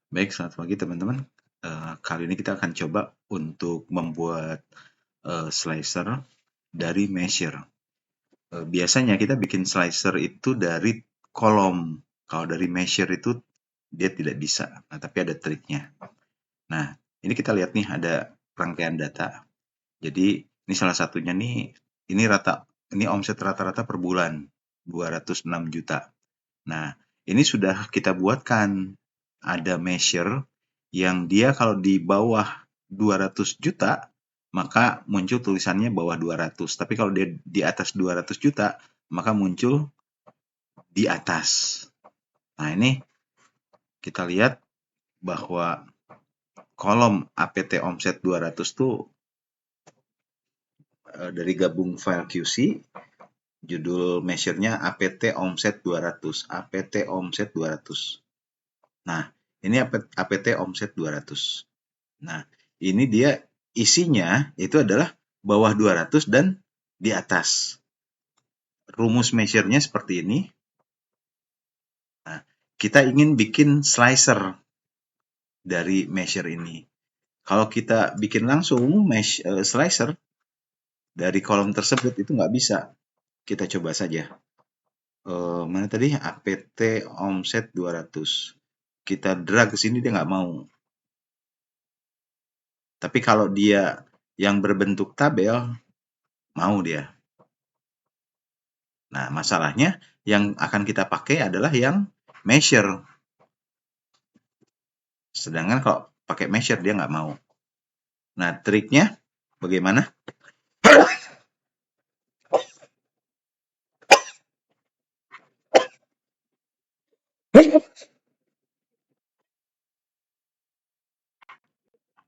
Baik, selamat pagi teman-teman. Kali ini kita akan coba untuk membuat slicer dari measure. Biasanya kita bikin slicer itu dari kolom. Kalau dari measure itu dia tidak bisa. Nah, tapi ada triknya. Nah, ini kita lihat nih ada rangkaian data. Jadi ini salah satunya nih, ini omset rata-rata per bulan 206 juta. Nah, ini sudah kita buatkan ada measure yang dia kalau di bawah 200 juta, maka muncul tulisannya bawah 200. Tapi kalau dia di atas 200 juta, maka muncul di atas. Nah, ini kita lihat bahwa kolom APT omset 200 tuh dari gabung file QC, judul measure-nya APT omset 200, APT omset 200. Nah, ini APT omset 200. Nah, ini dia isinya itu adalah bawah 200 dan di atas. Rumus measure-nya seperti ini. Nah, kita ingin bikin slicer dari measure ini. Kalau kita bikin langsung slicer dari kolom tersebut itu nggak bisa. Kita coba saja. Mana tadi? APT omset 200. Kita drag ke sini dia nggak mau. Tapi kalau dia yang berbentuk tabel, mau dia. Nah, masalahnya yang akan kita pakai adalah yang measure. Sedangkan kalau pakai measure dia nggak mau. Nah, triknya bagaimana?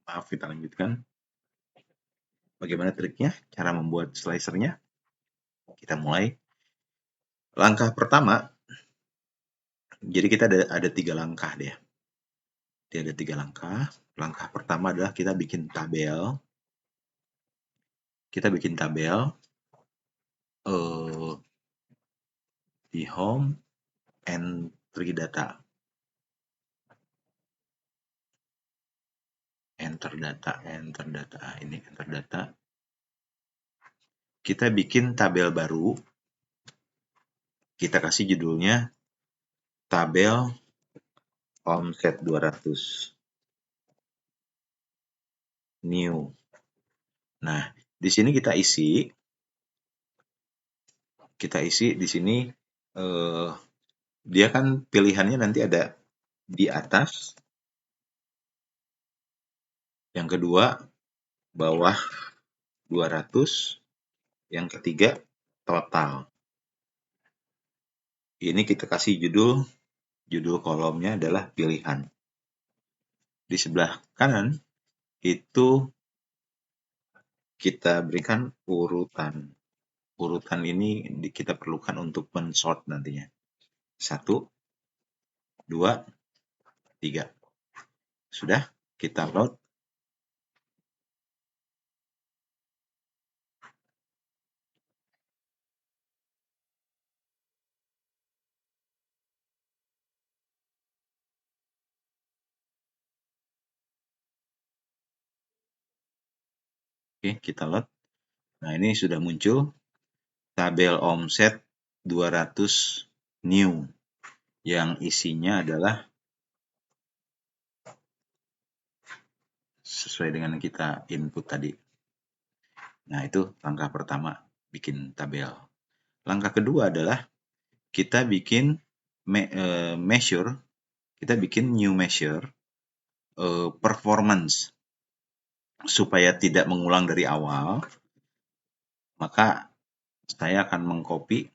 Maaf, kita lanjutkan. Bagaimana triknya? Cara membuat slicernya? Kita mulai. Langkah pertama, jadi kita ada 3 langkah deh. Dia ada 3 langkah. Langkah pertama adalah kita bikin tabel. Kita bikin tabel di home entry data. Enter data. Ini enter data. Kita bikin tabel baru. Kita kasih judulnya tabel omset 200 new. Nah, di sini kita isi di sini dia kan pilihannya nanti ada di atas, yang kedua bawah 200, yang ketiga total. Ini kita kasih judul kolomnya adalah pilihan. Di sebelah kanan itu kita berikan urutan. Urutan ini kita perlukan untuk men-sort nantinya. 1, 2, 3. Sudah, kita load. Oke, kita load. Nah, ini sudah muncul tabel omset 200 new yang isinya adalah sesuai dengan kita input tadi. Nah, itu langkah pertama, bikin tabel. Langkah kedua adalah kita bikin measure, kita bikin new measure performance. Supaya tidak mengulang dari awal, maka saya akan mengcopy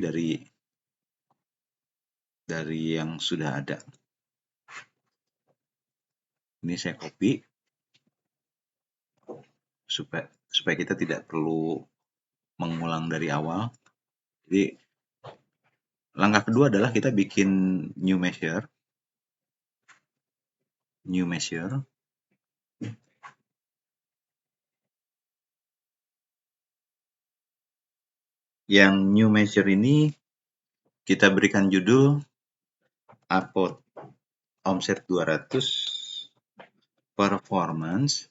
dari yang sudah ada. Ini saya copy supaya kita tidak perlu mengulang dari awal. Jadi langkah kedua adalah kita bikin new measure. Yang new measure ini kita berikan judul upload omset 200 performance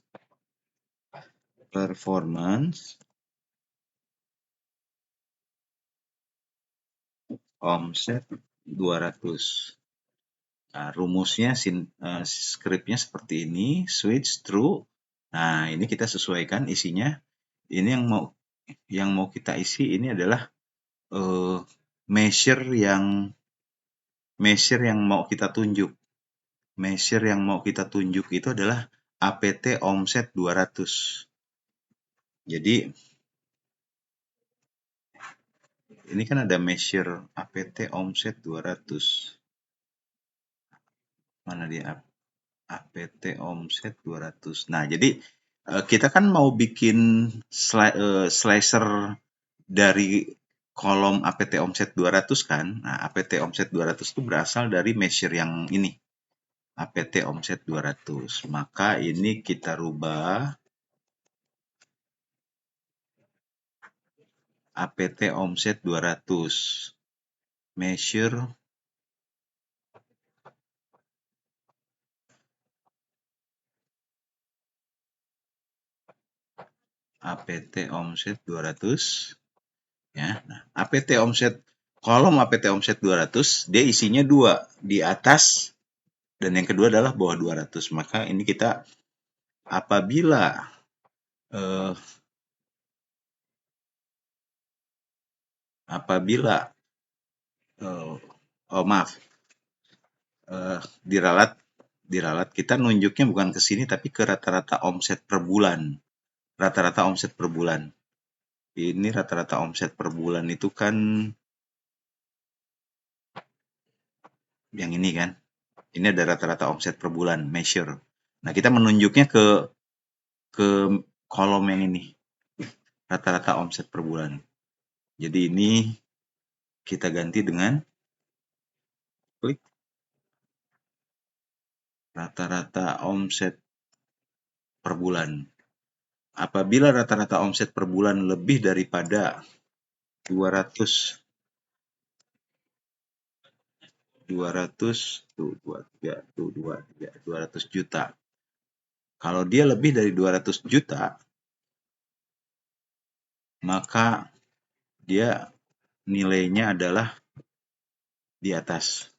omset 200. Nah, rumusnya skripnya seperti ini, switch true. Nah, ini kita sesuaikan isinya. Ini yang mau kita isi ini adalah measure yang mau kita tunjuk. Measure yang mau kita tunjuk itu adalah APT omset 200. Jadi ini kan ada measure APT omset 200. Mana dia? APT omset 200. Nah, jadi kita kan mau bikin slicer dari kolom APT omset 200 kan. Nah, APT omset 200 itu berasal dari measure yang ini. APT omset 200. Maka ini kita rubah APT omset 200. Measure APT omset 200 ya. Nah, APT omset kolom APT omset 200 dia isinya dua, di atas dan yang kedua adalah bawah 200. Maka ini kita apabila eh, maaf, diralat kita nunjuknya bukan ke sini tapi ke rata-rata omset per bulan. Rata-rata omset per bulan. Ini rata-rata omset per bulan itu kan yang ini kan. Ini ada rata-rata omset per bulan, measure. Nah, kita menunjuknya ke kolom yang ini. Rata-rata omset per bulan. Jadi ini kita ganti dengan klik rata-rata omset per bulan. Apabila rata-rata omset per bulan lebih daripada 200 juta. Kalau dia lebih dari 200 juta, maka dia nilainya adalah di atas.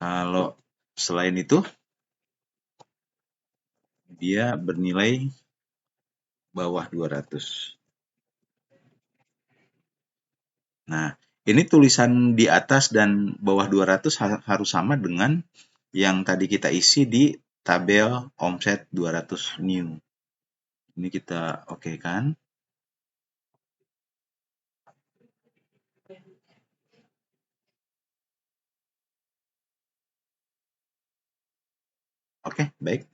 Kalau selain itu, dia bernilai bawah 200. Nah, ini tulisan di atas dan bawah 200 harus sama dengan yang tadi kita isi di tabel omset 200 new. Ini kita oke kan. Oke, baik.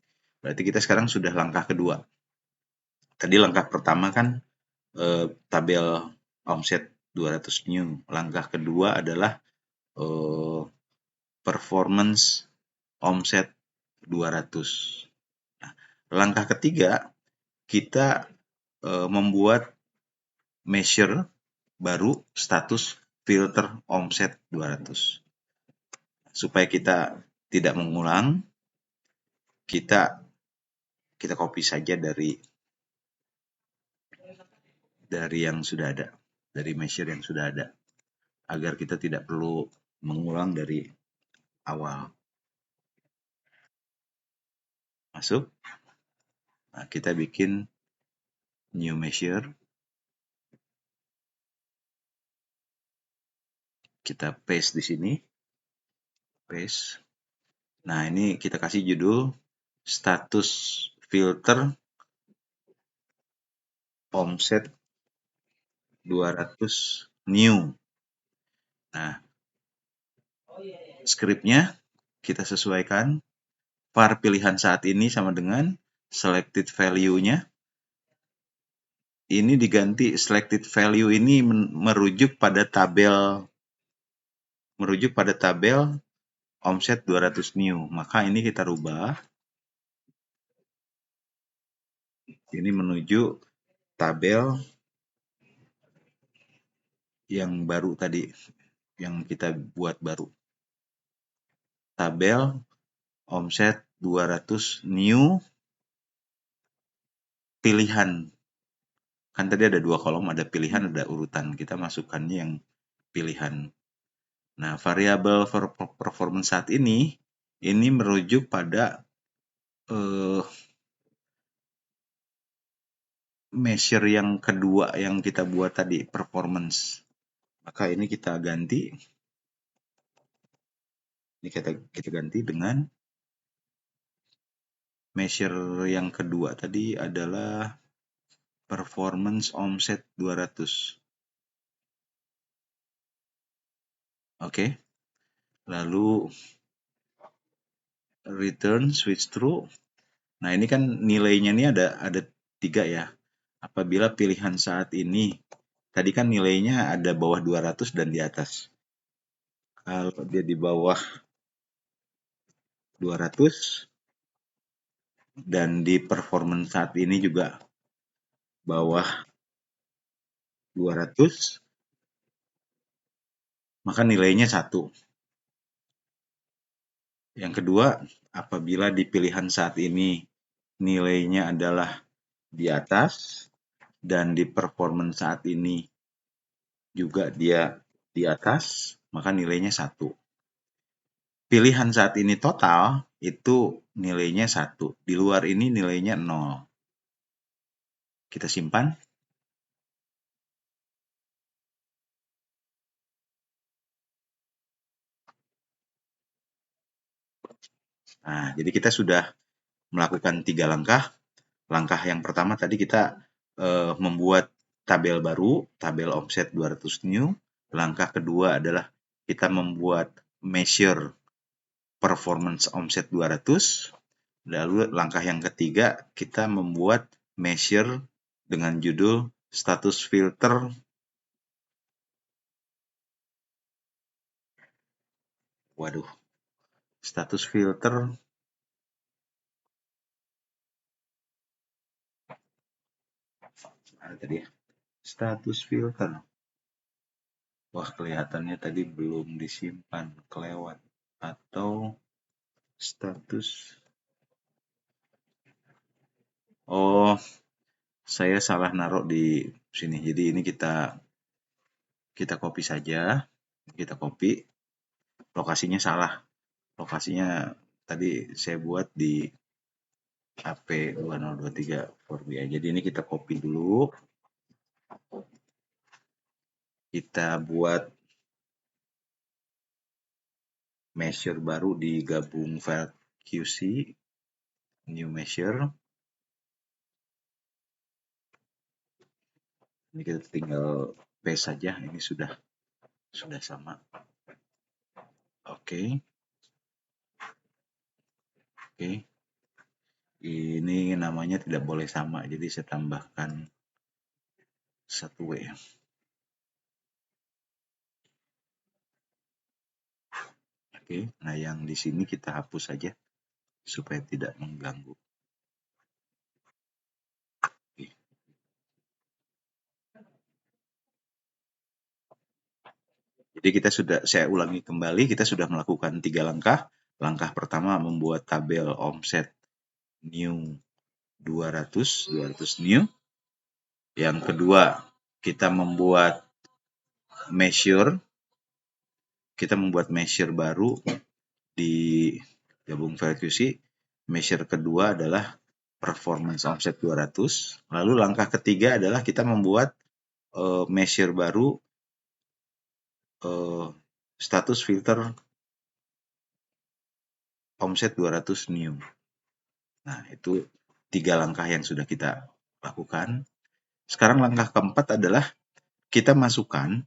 Berarti kita sekarang sudah langkah kedua. Tadi langkah pertama kan tabel omset 200 new. Langkah kedua adalah performance omset 200. Nah, langkah ketiga kita membuat measure baru status filter omset 200. Supaya kita tidak mengulang, kita copy saja dari yang sudah ada, dari measure yang sudah ada, agar kita tidak perlu mengulang dari awal. Masuk. Nah, kita bikin new measure. Kita paste di sini. Paste. Nah, ini kita kasih judul status filter omset 200 new. Nah, skripnya kita sesuaikan. Var pilihan saat ini sama dengan selected value-nya. Ini diganti selected value ini merujuk pada tabel omset 200 new. Maka ini kita rubah. Ini menuju tabel yang baru tadi. yang kita buat baru. Tabel omset 200 new pilihan. Kan tadi ada 2 kolom, ada pilihan, ada urutan. Kita masukkannya yang pilihan. Nah, variabel performance saat ini merujuk pada measure yang kedua yang kita buat tadi, performance. Maka ini kita ganti. Ini kita ganti dengan measure yang kedua tadi adalah performance omset 200. Oke. Lalu return switch true. Nah, ini kan nilainya ini ada 3 ya. Apabila pilihan saat ini tadi kan nilainya ada bawah 200 dan di atas. Kalau dia di bawah 200 dan di performance saat ini juga bawah 200, maka nilainya 1. Yang kedua, apabila di pilihan saat ini nilainya adalah di atas dan di performance saat ini juga dia di atas, maka nilainya 1. Pilihan saat ini total itu nilainya 1. Di luar ini nilainya 0. Kita simpan. Nah, jadi kita sudah melakukan 3 langkah. Langkah yang pertama tadi kita membuat tabel baru, tabel omset 200 new. Langkah kedua adalah kita membuat measure performance omset 200. Lalu langkah yang ketiga kita membuat measure dengan judul status filter. Waduh, status filter. Ada tadi ya, status filter. Wah, kelihatannya tadi belum disimpan, kelewat. Atau status. Oh, saya salah naruh di sini. Jadi ini kita copy saja. Kita copy. Lokasinya salah. Lokasinya tadi saya buat di HP 2023 4BI. Jadi ini kita copy dulu. Kita buat measure baru di gabung file QC, new measure. Ini kita tinggal paste saja, ini sudah sama. Oke. Ini namanya tidak boleh sama, jadi saya tambahkan 1W. Oke, nah yang di sini kita hapus saja supaya tidak mengganggu. Jadi saya ulangi kembali, kita sudah melakukan 3 langkah. Langkah pertama membuat tabel omset new 200 new. Yang kedua, kita membuat measure baru di gabung file QC. Measure kedua adalah performance omset 200. Lalu langkah ketiga adalah kita membuat measure baru status filter omset 200 new. Nah, itu 3 langkah yang sudah kita lakukan. Sekarang langkah keempat adalah kita masukkan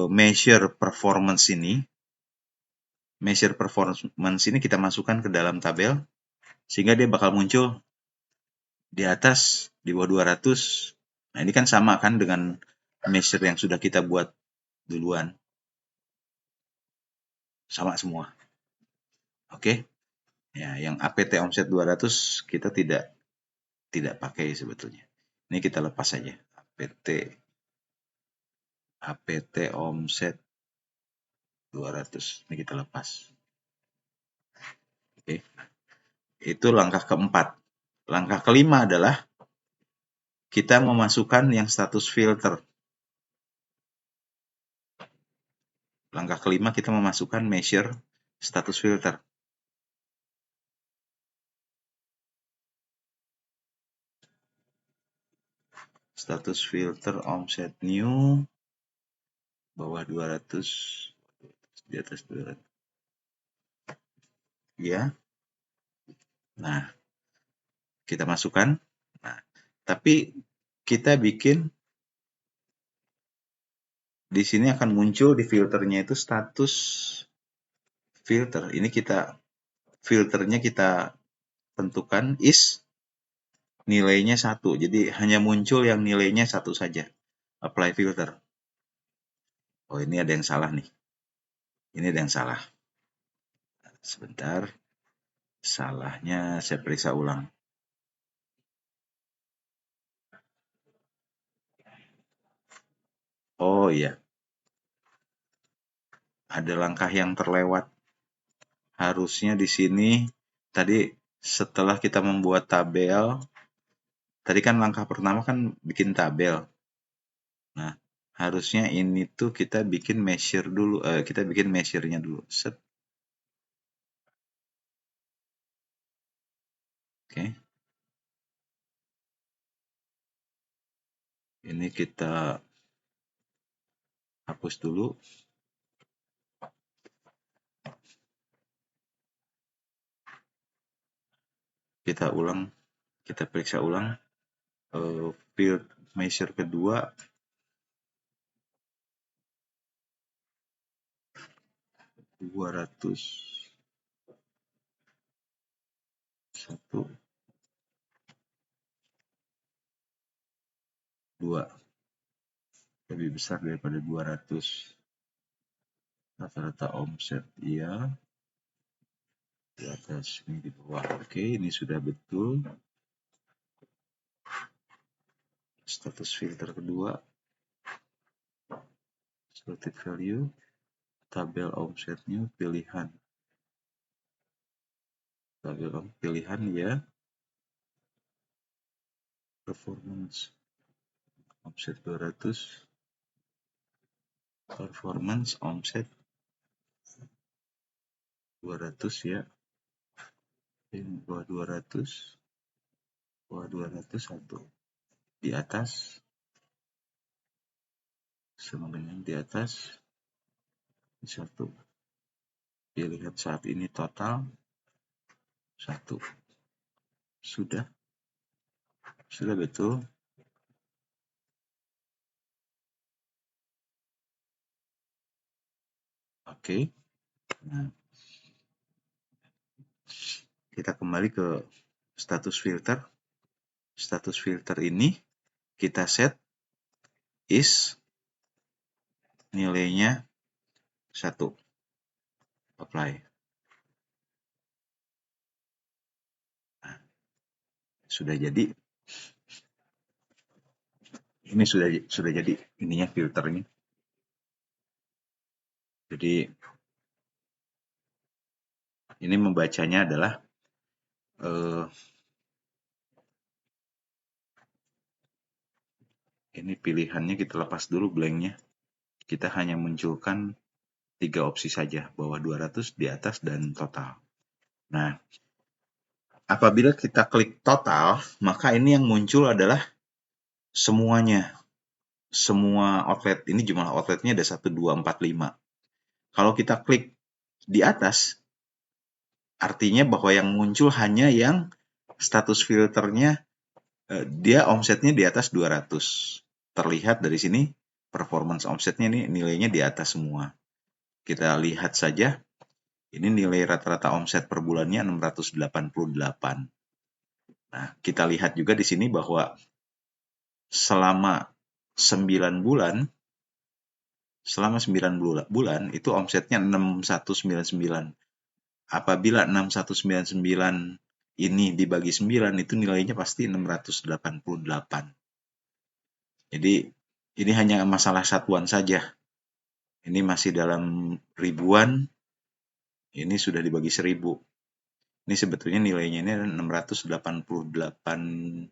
measure performance ini. Measure performance ini kita masukkan ke dalam tabel sehingga dia bakal muncul di atas di bawah 200. Nah, ini kan sama kan dengan measure yang sudah kita buat duluan. Sama semua. Oke. Ya, yang APT omset 200 kita tidak pakai sebetulnya. Ini kita lepas saja. APT APT omset 200. Ini kita lepas. Oke. Itu langkah keempat. Langkah kelima adalah kita memasukkan yang status filter. Langkah kelima kita memasukkan measure status filter. Status filter omset new bawah 200, di atas 200. Ya. Nah, kita masukkan. Nah, tapi kita bikin di sini akan muncul di filternya itu status filter. Ini filternya kita tentukan is nilainya 1. Jadi hanya muncul yang nilainya 1 saja. Apply filter. Oh, ini ada yang salah nih. Ini ada yang salah. Sebentar. Salahnya saya periksa ulang. Oh iya. Ada langkah yang terlewat. Harusnya di sini tadi setelah kita membuat tabel, tadi kan langkah pertama kan bikin tabel. Nah, harusnya ini tuh kita bikin measure dulu, kita bikin measure-nya dulu. Set. Oke. Ini kita hapus dulu. Kita ulang, kita periksa ulang. Field measure kedua. $200. 1, 2. Lebih besar daripada 200. Rata-rata omset iya. Di atas, ini di bawah. Oke, ini sudah betul. Status filter kedua. Selected value. Tabel omsetnya pilihan. Tabel pilihan ya. Performance. Omset 200. Performance omset 200 ya. Ini bawah 200. Bawah 200 1. Di atas. Sama dengan di atas. 1. Dilihat saat ini total 1. Sudah betul. Oke. Nah, kita kembali ke status filter. Status filter ini kita set is nilainya 1. Apply. Nah, sudah jadi. Ini sudah jadi ininya filternya. Jadi ini membacanya adalah ini pilihannya kita lepas dulu blanknya. Kita hanya munculkan 3 opsi saja, bawah 200, di atas, dan total. Nah, apabila kita klik total, maka ini yang muncul adalah semuanya. Semua outlet, ini jumlah outletnya ada 1, 2, 4, 5. Kalau kita klik di atas, artinya bahwa yang muncul hanya yang status filternya, dia omsetnya di atas 200. Terlihat dari sini, performance omsetnya ini nilainya di atas semua. Kita lihat saja, ini nilai rata-rata omset per bulannya 688. Nah, kita lihat juga di sini bahwa selama 9 bulan itu omsetnya 6199. Apabila 6199 ini dibagi 9 itu nilainya pasti 688. Jadi Ini hanya masalah satuan saja. Ini masih dalam ribuan, ini sudah dibagi 1000. Ini sebetulnya nilainya ini 688.800.000.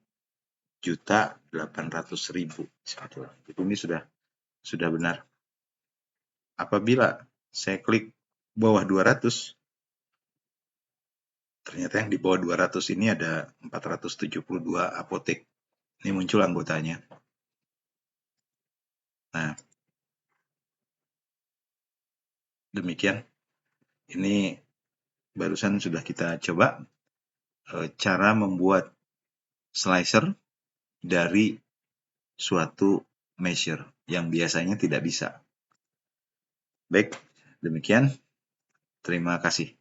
Jadi ini sudah benar. Apabila saya klik bawah 200, ternyata yang di bawah 200 ini ada 472 apotek. Ini muncul anggotanya. Nah, demikian. Ini barusan sudah kita coba cara membuat slicer dari suatu measure yang biasanya tidak bisa. Baik, demikian. Terima kasih.